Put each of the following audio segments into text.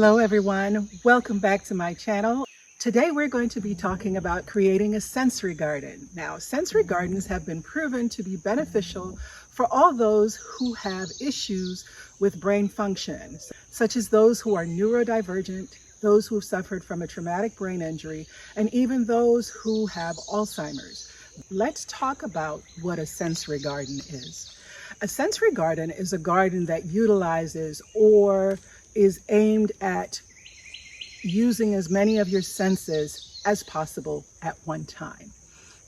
Hello everyone, welcome back to my channel. Today we're going to be talking about creating a sensory garden. Now, sensory gardens have been proven to be beneficial for all those who have issues with brain function, such as those who are neurodivergent, those who have suffered from a traumatic brain injury, and even those who have Alzheimer's. Let's talk about what a sensory garden is. A sensory garden is a garden that utilizes or is aimed at using as many of your senses as possible at one time.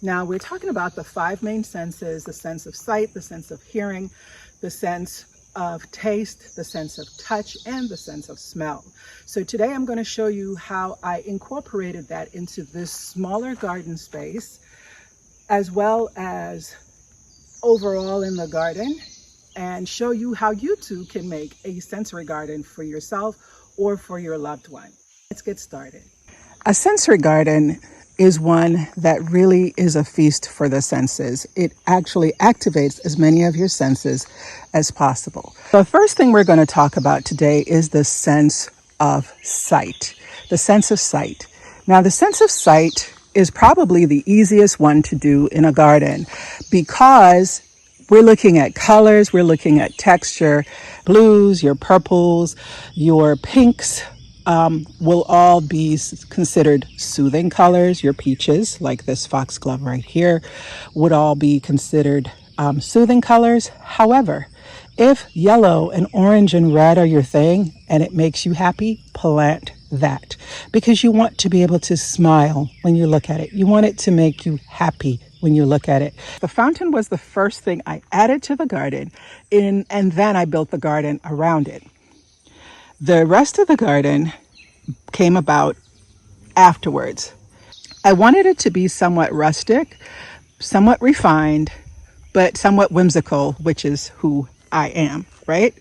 Now, we're talking about the five main senses: the sense of sight, the sense of hearing, the sense of taste, the sense of touch, and the sense of smell. So today I'm going to show you how I incorporated that into this smaller garden space, as well as overall in the garden, and show you how you too can make a sensory garden for yourself or for your loved one. Let's get started. A sensory garden is one that really is a feast for the senses. It actually activates as many of your senses as possible. The first thing we're going to talk about today is the sense of sight. The sense of sight. Now, the sense of sight is probably the easiest one to do in a garden because we're looking at colors, we're looking at texture. Blues, your purples, your pinks will all be considered soothing colors. Your peaches, like this foxglove right here, would all be considered soothing colors. However, if yellow and orange and red are your thing and it makes you happy, plant that, because you want to be able to smile when you look at it. You want it to make you happy when you look at it. The fountain was the first thing I added to the garden, and then I built the garden around it. The rest of the garden came about afterwards. I wanted it to be somewhat rustic, somewhat refined, but somewhat whimsical, which is who I am, right?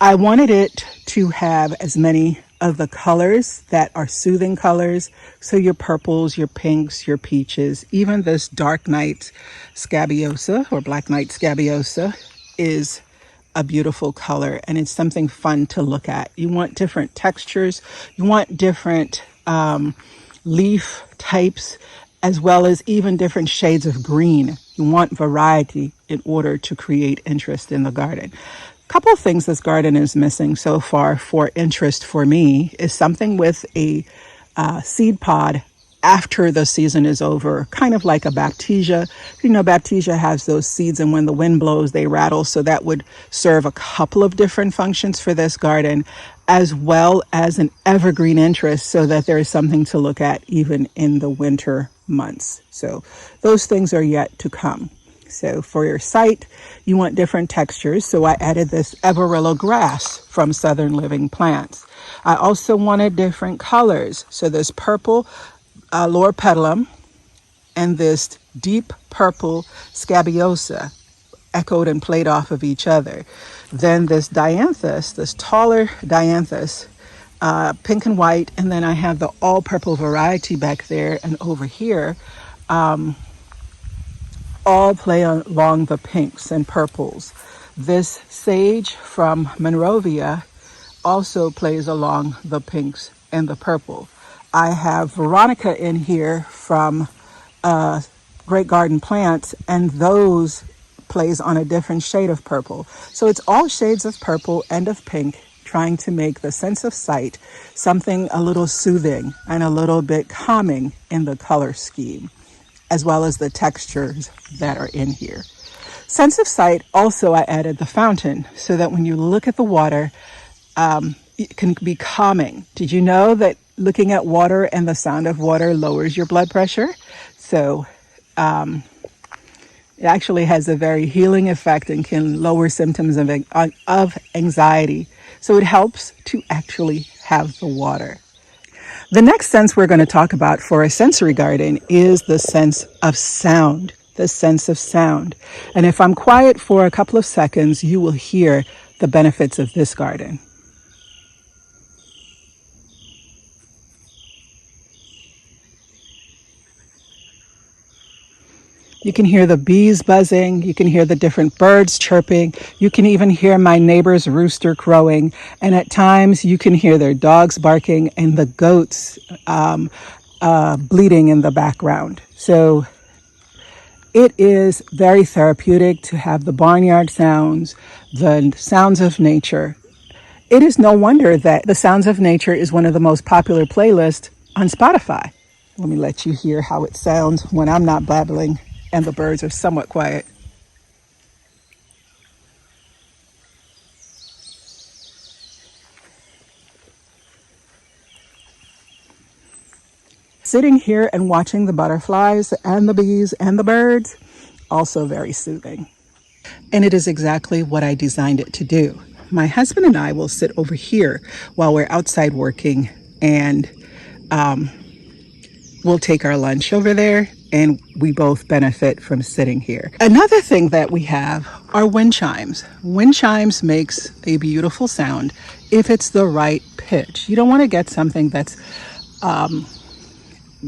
I wanted it to have as many of the colors that are soothing colors. So your purples, your pinks, your peaches, even this dark night scabiosa or black night scabiosa is a beautiful color, and it's something fun to look at. You want different textures, you want different leaf types, as well as even different shades of green. You want variety in order to create interest in the garden. A couple of things this garden is missing so far for interest for me is something with a seed pod after the season is over, kind of like a baptisia. You know, baptisia has those seeds, and when the wind blows, they rattle. So that would serve a couple of different functions for this garden, as well as an evergreen interest, so that there is something to look at even in the winter months. So those things are yet to come. So for your sight, you want different textures. So I added this Everillo grass from Southern Living Plants. I also wanted different colors. So this purple loropetalum and this deep purple scabiosa echoed and played off of each other. Then this dianthus, this taller dianthus, pink and white, and then I have the all purple variety back there and over here, all play along the pinks and purples. This sage from Monrovia also plays along the pinks and the purple. I have Veronica in here from Great Garden Plants, and those plays on a different shade of purple. So it's all shades of purple and of pink, trying to make the sense of sight something a little soothing and a little bit calming in the color scheme, as well as the textures that are in here. Sense of sight, also I added the fountain so that when you look at the water, it can be calming. Did you know that looking at water and the sound of water lowers your blood pressure? So it actually has a very healing effect and can lower symptoms of anxiety. So it helps to actually have the water. The next sense we're going to talk about for a sensory garden is the sense of sound. The sense of sound. And if I'm quiet for a couple of seconds, you will hear the benefits of this garden. You can hear the bees buzzing. You can hear the different birds chirping. You can even hear my neighbor's rooster crowing. And at times you can hear their dogs barking and the goats bleating in the background. So it is very therapeutic to have the barnyard sounds, the sounds of nature. It is no wonder that the Sounds of Nature is one of the most popular playlists on Spotify. Let me let you hear how it sounds when I'm not babbling and the birds are somewhat quiet. Sitting here and watching the butterflies and the bees and the birds, also very soothing. And it is exactly what I designed it to do. My husband and I will sit over here while we're outside working, and we'll take our lunch over there, and we both benefit from sitting here. Another thing that we have are wind chimes. Wind chimes makes a beautiful sound if it's the right pitch. You don't want to get something that's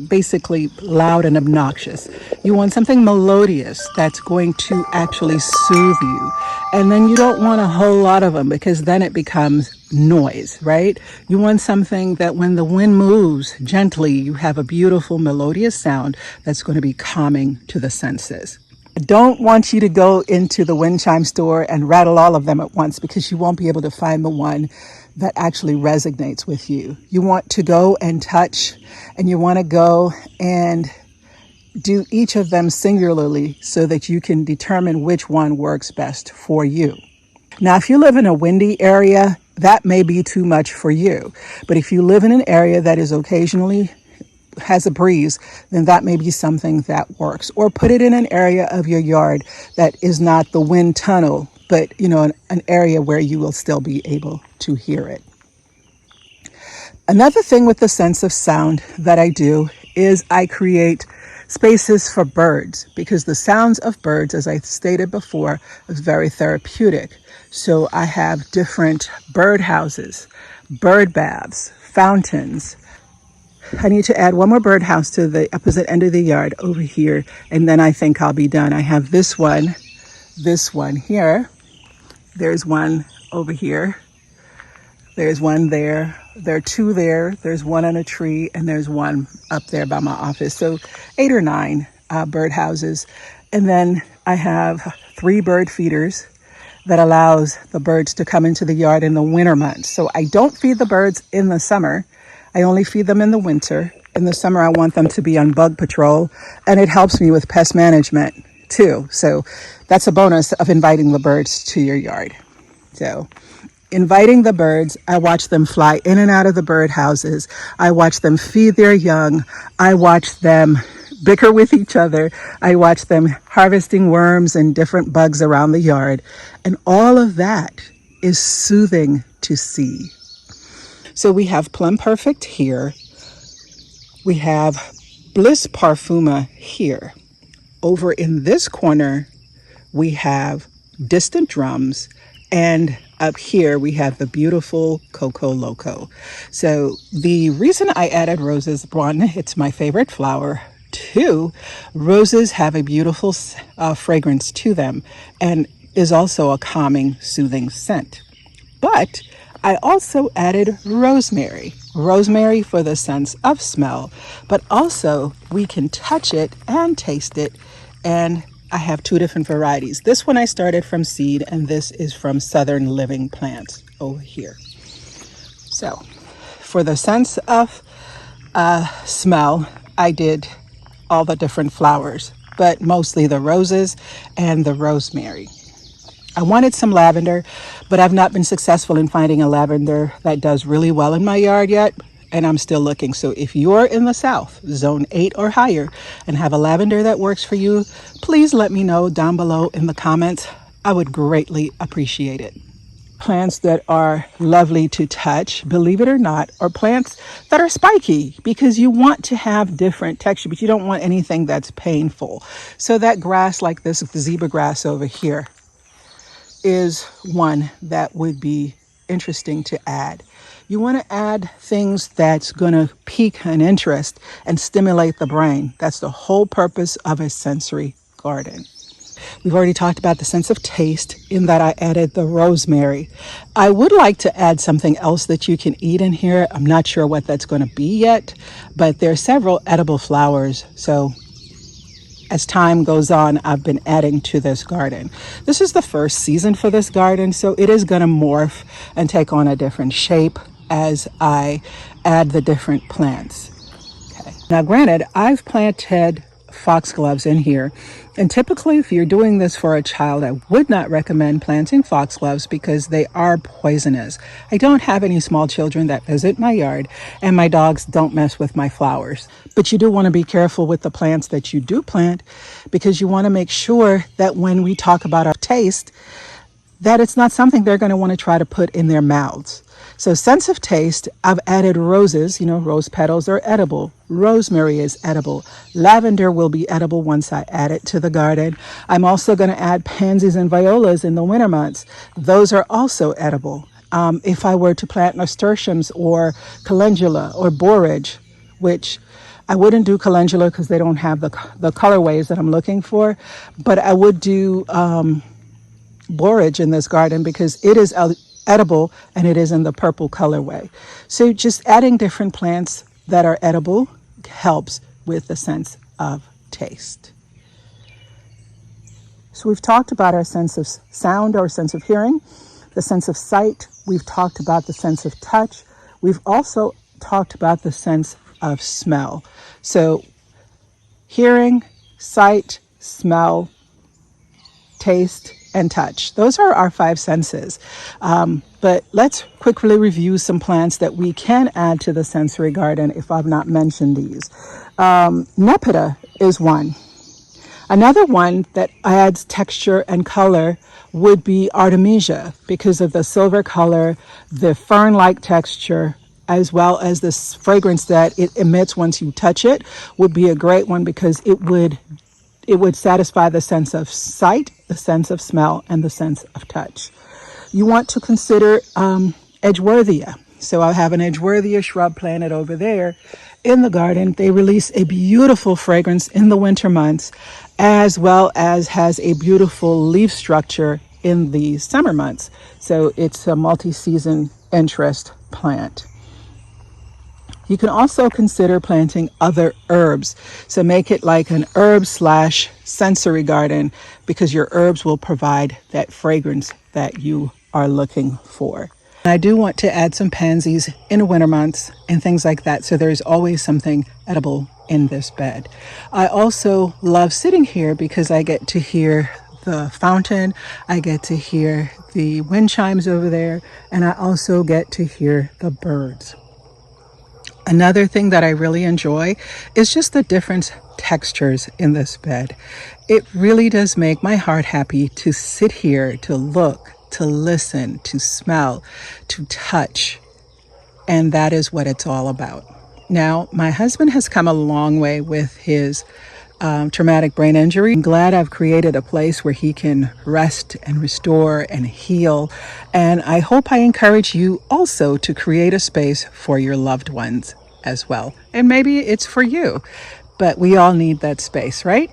basically loud and obnoxious. You want something melodious that's going to actually soothe you. And then you don't want a whole lot of them because then it becomes noise, right? You want something that when the wind moves gently, you have a beautiful melodious sound that's going to be calming to the senses. I don't want you to go into the wind chime store and rattle all of them at once because you won't be able to find the one that actually resonates with you. You want to go and touch, and you want to go and do each of them singularly so that you can determine which one works best for you. Now, if you live in a windy area, that may be too much for you. But if you live in an area that is occasionally has a breeze, then that may be something that works. Or put it in an area of your yard that is not the wind tunnel, but an area where you will still be able to hear it. Another thing with the sense of sound that I do is I create spaces for birds, because the sounds of birds, as I stated before, is very therapeutic. So I have different bird houses, bird baths, fountains. I need to add one more birdhouse to the opposite end of the yard over here, and then I think I'll be done. I have this one here. There's one over here. There's one there. There are two there. There's one on a tree, and there's one up there by my office. So 8 or 9 birdhouses. And then I have 3 bird feeders that allows the birds to come into the yard in the winter months. So I don't feed the birds in the summer. I only feed them in the winter. In the summer, I want them to be on bug patrol, and it helps me with pest management too. So that's a bonus of inviting the birds to your yard. So inviting the birds, I watch them fly in and out of the bird houses. I watch them feed their young. I watch them bicker with each other. I watch them harvesting worms and different bugs around the yard. And all of that is soothing to see. So we have Plum Perfect here. We have Bliss Parfuma here. Over in this corner, we have Distant Drums. And up here, we have the beautiful Coco Loco. So the reason I added roses, 1, it's my favorite flower. 2, roses have a beautiful fragrance to them and is also a calming, soothing scent. But I also added rosemary. Rosemary for the sense of smell, but also we can touch it and taste it. And I have 2 different varieties. This one I started from seed, and this is from Southern Living Plants over here. So for the sense of smell, I did all the different flowers, but mostly the roses and the rosemary. I wanted some lavender, but I've not been successful in finding a lavender that does really well in my yard yet, and I'm still looking. So if you're in the South, zone 8 or higher, and have a lavender that works for you, please let me know down below in the comments. I would greatly appreciate it. Plants that are lovely to touch, believe it or not, are plants that are spiky, because you want to have different texture, but you don't want anything that's painful. So that grass like this, the zebra grass over here, is one that would be interesting to add. You want to add things that's going to pique an interest and stimulate the brain. That's the whole purpose of a sensory garden. We've already talked about the sense of taste in that I added the rosemary. I would like to add something else that you can eat in here. I'm not sure what that's going to be yet, but there are several edible flowers. So as time goes on, I've been adding to this garden. This is the first season for this garden, so it is going to morph and take on a different shape as I add the different plants. Okay. Now, granted, I've planted foxgloves in here, and typically if you're doing this for a child, I would not recommend planting foxgloves because they are poisonous. I don't have any small children that visit my yard, and my dogs don't mess with my flowers. But you do want to be careful with the plants that you do plant, because you want to make sure that when we talk about our taste, that it's not something they're going to want to try to put in their mouths. So sense of taste, I've added roses. Rose petals are edible. Rosemary is edible. Lavender will be edible once I add it to the garden. I'm also going to add pansies and violas in the winter months. Those are also edible. If I were to plant nasturtiums or calendula or borage, which I wouldn't do calendula because they don't have the colorways that I'm looking for, but I would do borage in this garden because it is edible and it is in the purple colorway. So just adding different plants that are edible helps with the sense of taste. So we've talked about our sense of sound, our sense of hearing, the sense of sight. We've talked about the sense of touch. We've also talked about the sense of smell. So hearing, sight, smell, taste, and touch. Those are our 5 senses. But let's quickly review some plants that we can add to the sensory garden if I've not mentioned these. Nepeta is one. Another one that adds texture and color would be Artemisia because of the silver color, the fern-like texture, as well as this fragrance that it emits once you touch it would be a great one because it would satisfy the sense of sight, the sense of smell, and the sense of touch. You want to consider Edgeworthia. So I have an Edgeworthia shrub planted over there in the garden. They release a beautiful fragrance in the winter months, as well as has a beautiful leaf structure in the summer months. So it's a multi-season interest plant. You can also consider planting other herbs. So make it like an herb/sensory garden because your herbs will provide that fragrance that you are looking for. I do want to add some pansies in the winter months and things like that. So there's always something edible in this bed. I also love sitting here because I get to hear the fountain. I get to hear the wind chimes over there. And I also get to hear the birds. Another thing that I really enjoy is just the different textures in this bed. It really does make my heart happy to sit here, to look, to listen, to smell, to touch. And that is what it's all about. Now, my husband has come a long way with his traumatic brain injury. I'm glad I've created a place where he can rest and restore and heal. And I hope I encourage you also to create a space for your loved ones as well. And maybe it's for you, but we all need that space, right?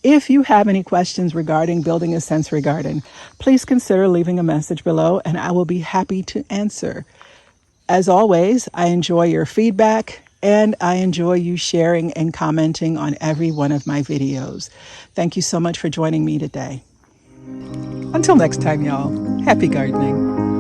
If you have any questions regarding building a sensory garden, please consider leaving a message below and I will be happy to answer. As always, I enjoy your feedback and I enjoy you sharing and commenting on every one of my videos. Thank you so much for joining me today. Until next time, y'all, happy gardening.